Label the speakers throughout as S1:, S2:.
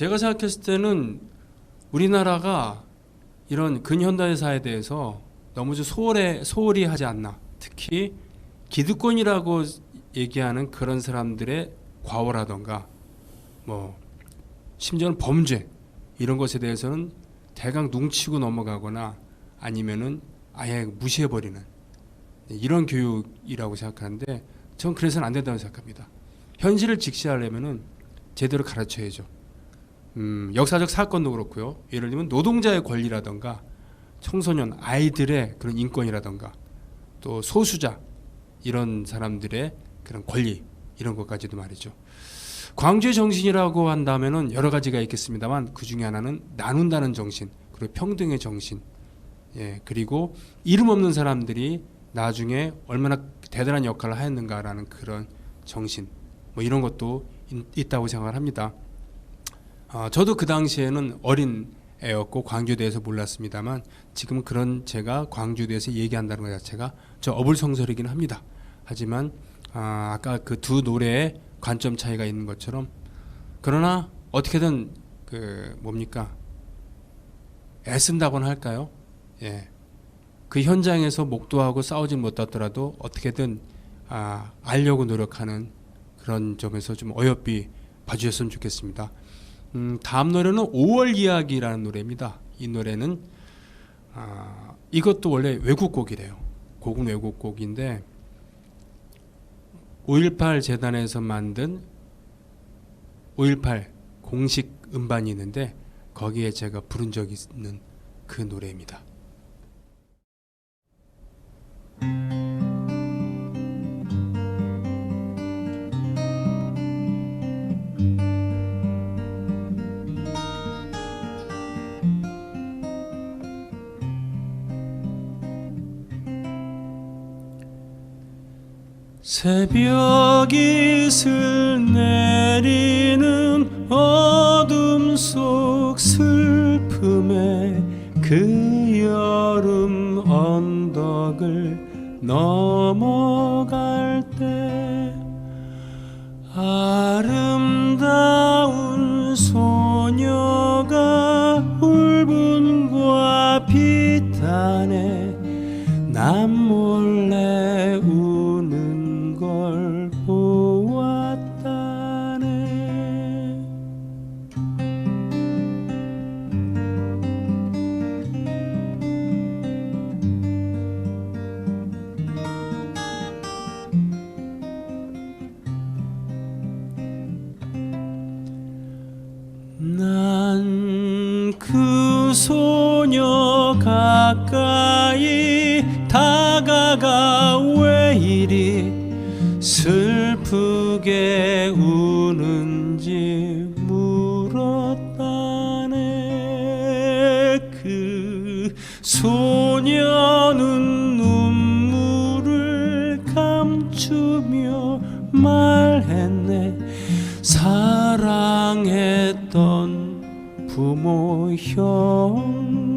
S1: 제가 생각했을 때는 우리나라가 이런 근현대사에 대해서 너무 좀 소홀히 하지 않나. 특히 기득권이라고 얘기하는 그런 사람들의 과오라던가 뭐 심지어는 범죄 이런 것에 대해서는 대강 눈치고 넘어가거나 아니면은 아예 무시해버리는 이런 교육이라고 생각하는데 전 그래서는 안 된다고 생각합니다. 현실을 직시하려면은 제대로 가르쳐야죠. 역사적 사건도 그렇고요. 예를 들면 노동자의 권리라던가 청소년 아이들의 그런 인권이라던가 또 소수자 이런 사람들의 그런 권리 이런 것까지도 말이죠. 광주의 정신이라고 한다면은 여러 가지가 있겠습니다만 그 중에 하나는 나눈다는 정신 그리고 평등의 정신 그리고 이름 없는 사람들이 나중에 얼마나 대단한 역할을 하였는가라는 그런 정신 뭐 이런 것도 있다고 생각을 합니다. 저도 그 당시에는 어린 애였고 광주에 대해서 몰랐습니다만 지금은 그런 제가 광주에 대해서 얘기한다는 것 자체가 저 어불성설이긴 합니다. 하지만 아까 그 두 노래의 관점 차이가 있는 것처럼 그러나 어떻게든 그 뭡니까 애쓴다고는 할까요? 그 현장에서 목도하고 싸우진 못하더라도 어떻게든 알려고 노력하는 그런 점에서 좀 어여삐 봐주셨으면 좋겠습니다. 다음 노래는 5월 이야기라는 노래입니다. 이 노래는 이것도 원래 외국곡이래요. 곡은 외국곡인데 5.18 재단에서 만든 5.18 공식 음반이 있는데 거기에 제가 부른 적이 있는 그 노래입니다. 새벽 이슬 내리는 어둠 속 슬픔에 그 여름 언덕을 넘어갈 때 아름다운 소녀가 울분과 비탄에 남 몰래 우는 걸 보았다네. 난 그 소녀 가까이 다가가 왜 이리 슬프게 우는지 물었다네. 그 소녀는 눈물을 감추며 말했네. 사랑했던 부모 형제들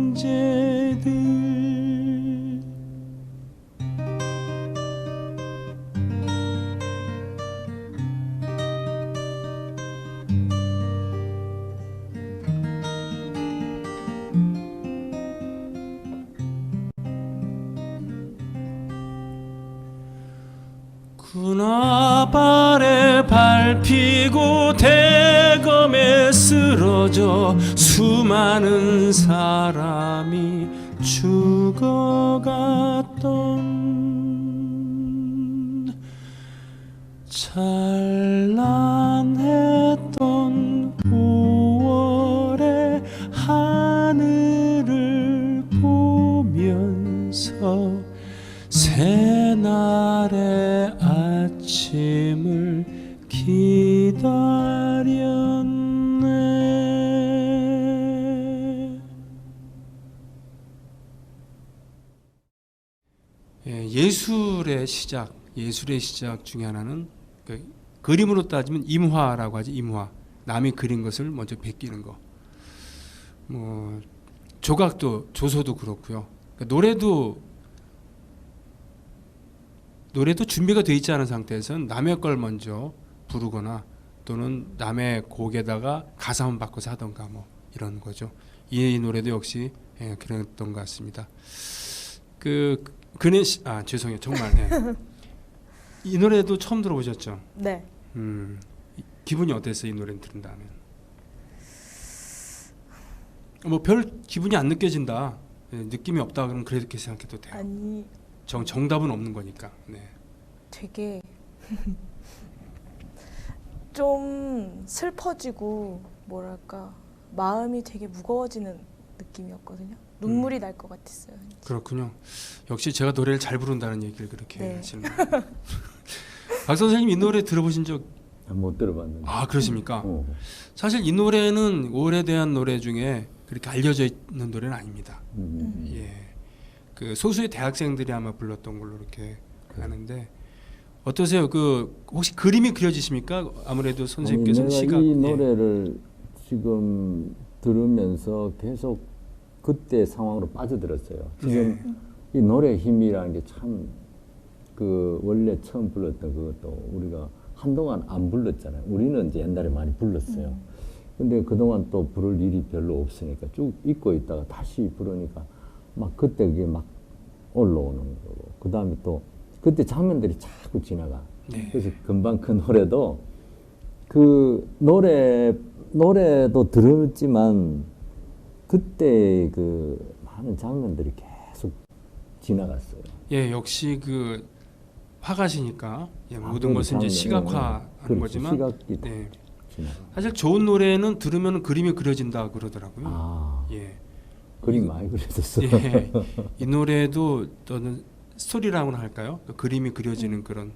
S1: 군화발에 밟히고 대검에 쓰러져 수많은 사람이 죽어갔던 찬란했던 5월의 하늘을 보면서 새날의 아침을 기다렸네. 예술의 시작 중에 하나는 그림으로 따지면 임화라고 하지. 임화, 남이 그린 것을 먼저 베끼는 거. 뭐 조각도 조소도 그렇고요. 노래도 준비가 돼 있지 않은 상태에서는 남의 걸 먼저 부르거나 또는 남의 곡에다가 가사만 바꿔서 하던가 뭐 이런 거죠. 이 노래도 역시 그랬던 것 같습니다. 죄송해요. 정말 이 노래도 처음 들어보셨죠?
S2: 네.
S1: 기분이 어땠어요? 이 노래 들은 다음에 뭐 별 기분이 안 느껴진다, 느낌이 없다 그러면 그렇게 생각해도 돼요.
S2: 아니
S1: 정답은 없는 거니까. 네.
S2: 되게 좀 슬퍼지고 뭐랄까 마음이 되게 무거워지는 느낌이었거든요. 눈물이 날 것 같았어요.
S1: 그렇군요. 역시 제가 노래를 잘 부른다는 얘기를 그렇게
S2: 네.
S1: 하시는 거예요. 박 선생님 이 노래 들어보신 적?
S3: 못 들어봤는데.
S1: 아, 그러십니까? 사실 이 노래는 오래된 노래 중에 그렇게 알려져 있는 노래는 아닙니다. 예, 그 소수의 대학생들이 아마 불렀던 걸로 이렇게 아는데 어떠세요? 그 혹시 그림이 그려지십니까? 아무래도 선생님께서는 시각.
S3: 이 노래를 지금 들으면서 계속 그때 상황으로 빠져들었어요. 지금 이 노래 힘이라는 게 참 그 원래 처음 불렀던 그것도 우리가 한동안 안 불렀잖아요. 우리는 이제 옛날에 많이 불렀어요. 근데 그동안 또 부를 일이 별로 없으니까 쭉 잊고 있다가 다시 부르니까 막 그때 그게 막 올라오는 거고, 그 다음에 또 그때 장면들이 자꾸 지나가. 그래서 금방 그 노래도 그 노래도 들었지만 그때 그 많은 장면들이 계속 지나갔어요.
S1: 예, 역시 그 화가시니까 모든 것은 이제 시각화하는 거지만
S3: 시각이
S1: 사실 좋은 노래는 들으면 그림이 그려진다 그러더라고요. 예,
S3: 그림 많이 그려졌어요.
S1: 예, 이 노래도 또는 스토리라고나 할까요? 그림이 그려지는 그런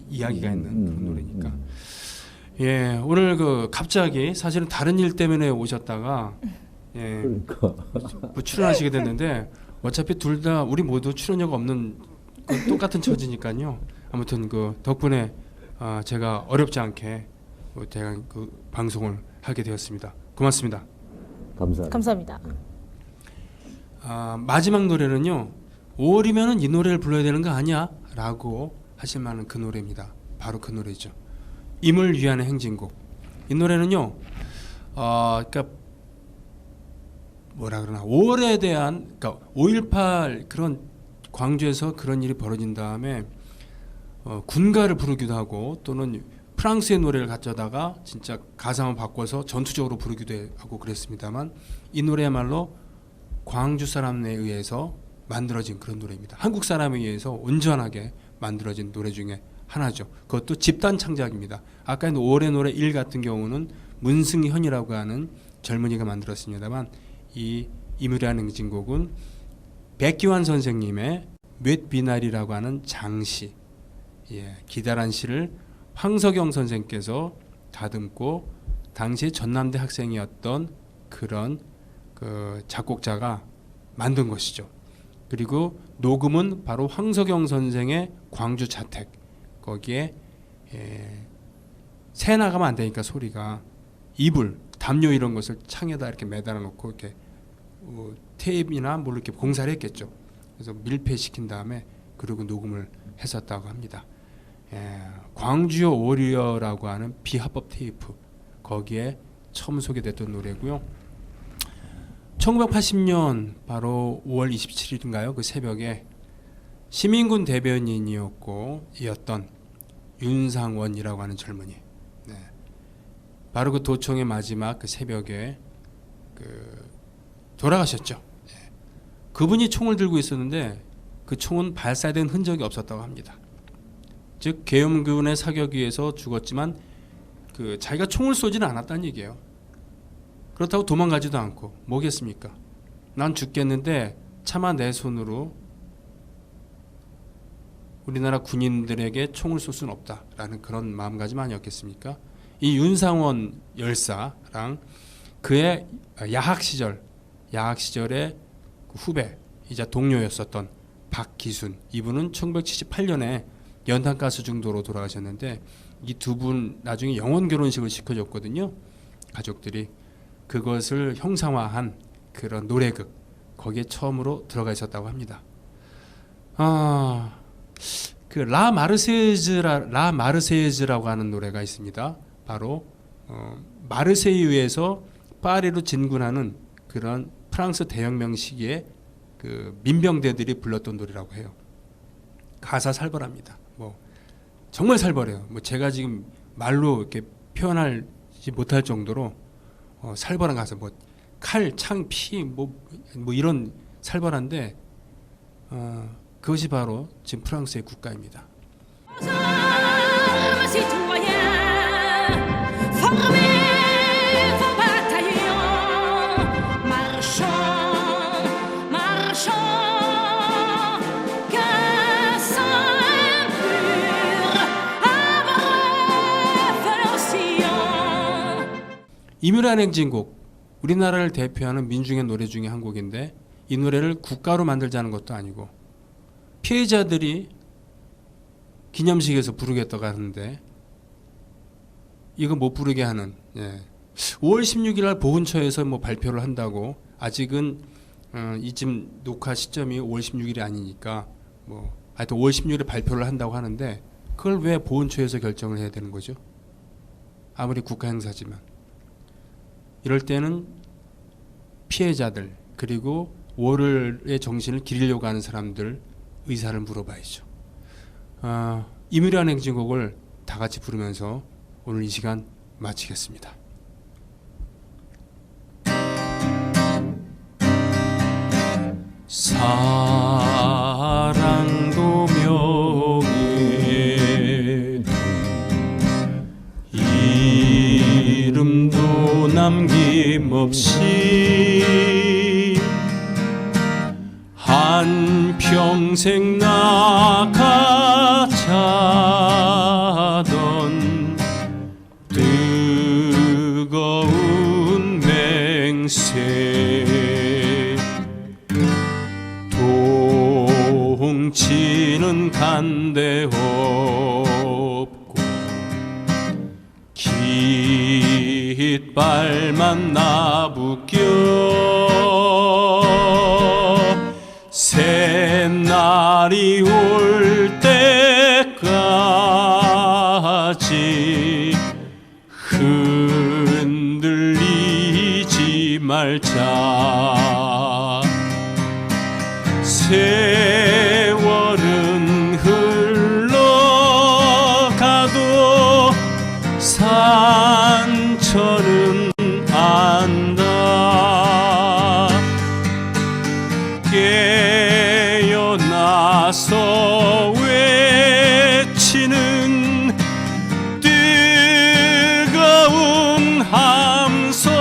S1: 이야기가 있는 그런 노래니까. 예, 오늘 그 갑자기 사실은 다른 일 때문에 오셨다가
S3: 그러니까
S1: 뭐 출연하시게 됐는데 어차피 둘 다 우리 모두 출연료가 없는 똑같은 처지니까요. 아무튼 그 덕분에 제가 어렵지 않게 제가 그 방송을 하게 되었습니다. 고맙습니다.
S2: 감사합니다.
S1: 마지막 노래는요. 5월이면은 이 노래를 불러야 되는 거 아니야? 라고 하실 만한 그 노래입니다. 바로 그 노래죠. 임을 위한 행진곡. 이 노래는요. 그러니까 뭐라 그러나 5월에 대한, 그러니까 5.18 그런 광주에서 그런 일이 벌어진 다음에 군가를 부르기도 하고 또는 프랑스의 노래를 가져다가 진짜 가사만 바꿔서 전투적으로 부르기도 하고 그랬습니다만 이 노래야말로 광주 사람에 의해서 만들어진 그런 노래입니다. 한국 사람에 의해서 온전하게 만들어진 노래 중에 하나죠. 그것도 집단 창작입니다. 아까 5월의 노래 1 같은 경우는 문승현이라고 하는 젊은이가 만들었습니다만 이 임의라는 행진곡은 백기환 선생님의 몇 비날이라고 하는 장시, 기다란 시를 황석영 선생께서 다듬고 당시 전남대 학생이었던 그런 그 작곡자가 만든 것이죠. 그리고 녹음은 바로 황석영 선생의 광주 자택, 거기에 새 나가면 안 되니까 소리가 이불, 담요 이런 것을 창에다 이렇게 매달아 놓고 이렇게 테이프나 뭘 이렇게 공사를 했겠죠. 그래서 밀폐시킨 다음에 그리고 녹음을 했었다고 합니다. 광주요 오리어라고 하는 비합법 테이프, 거기에 처음 소개됐던 노래고요. 1980년 바로 5월 27일인가요? 그 새벽에 시민군 대변인이었던 윤상원이라고 하는 젊은이, 바로 그 도청의 마지막 그 새벽에 돌아가셨죠. 그분이 총을 들고 있었는데 그 총은 발사된 흔적이 없었다고 합니다. 즉 계엄군의 사격에 의해서 죽었지만 그 자기가 총을 쏘지는 않았다는 얘기예요. 그렇다고 도망가지도 않고 뭐겠습니까? 난 죽겠는데 차마 내 손으로 우리나라 군인들에게 총을 쏠 수는 없다라는 그런 마음가짐 아니었겠습니까? 이 윤상원 열사랑 그의 야학 시절의 후배이자 동료였었던 박기순, 이분은 1978년에 연탄가스 중독으로 돌아가셨는데 이 두 분 나중에 영혼 결혼식을 시켜줬거든요. 가족들이 그것을 형상화한 그런 노래극, 거기에 처음으로 들어가 있었다고 합니다. 그 라 마르세즈라고 하는 노래가 있습니다. 바로 마르세유에서 파리로 진군하는 그런 프랑스 대혁명 시기에 그 민병대들이 불렀던 노래라고 해요. 가사 살벌합니다. 뭐 정말 살벌해요. 뭐 제가 지금 말로 이렇게 표현하지 못할 정도로 살벌한 가사, 뭐 칼, 창, 피, 뭐 이런 살벌한데 그것이 바로 지금 프랑스의 국가입니다. 이뮤란 행진곡, 우리나라를 대표하는 민중의 노래 중에 한 곡인데 이 노래를 국가로 만들자는 것도 아니고 피해자들이 기념식에서 부르겠다고 하는데 이거 못 부르게 하는 5월 16일 날 보훈처에서 뭐 발표를 한다고 아직은 이쯤 녹화 시점이 5월 16일이 아니니까 뭐 하여튼 5월 16일에 발표를 한다고 하는데 그걸 왜 보훈처에서 결정을 해야 되는 거죠? 아무리 국가 행사지만 이럴 때는 피해자들 그리고 5월의 정신을 기리려고 하는 사람들 의사를 물어봐야죠. 이뮤란 행진곡을 다 같이 부르면서 오늘 이 시간 마치겠습니다. 사랑도 명예 이름도 남김없이 한평생 나가자던 뜨거운 맹세 동치는 간대 없고 깃발만 나부껴 새날이 올 때까지 흔들리지 말자. 세월은 흘러가도 산천은 안다. 깨어나서 외치는 뜨거운 함성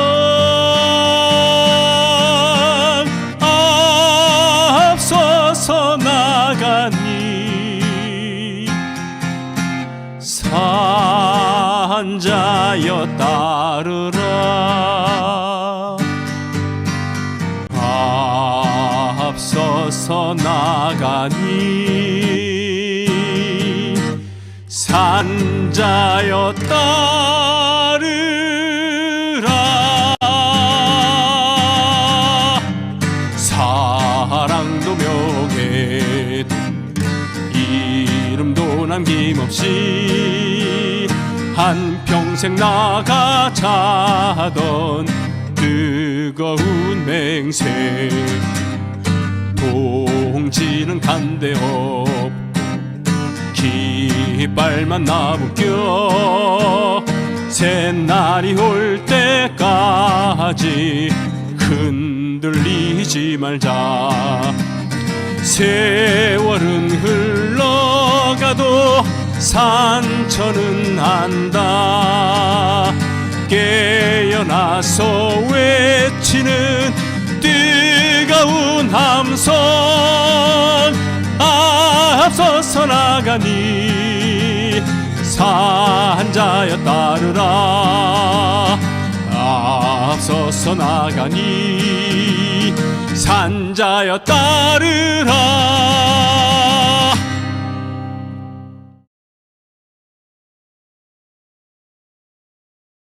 S1: 앞서서 나가니 산자여 따르라. 앞서서 나가니 산자여 따르라. 사랑도 명예도 이름도 남김없이 한평생 나가자던 뜨거운 맹세 동지는 간대 없고 깃발만 나부껴 새날이 올 때까지 흔들리지 말자. 세월은 흘러가도 산천은 안다. 깨어나서 외치는 뜨거운 함성 앞서서 나가니 산자여 따르라. 앞서서 나가니 산자여 따르라.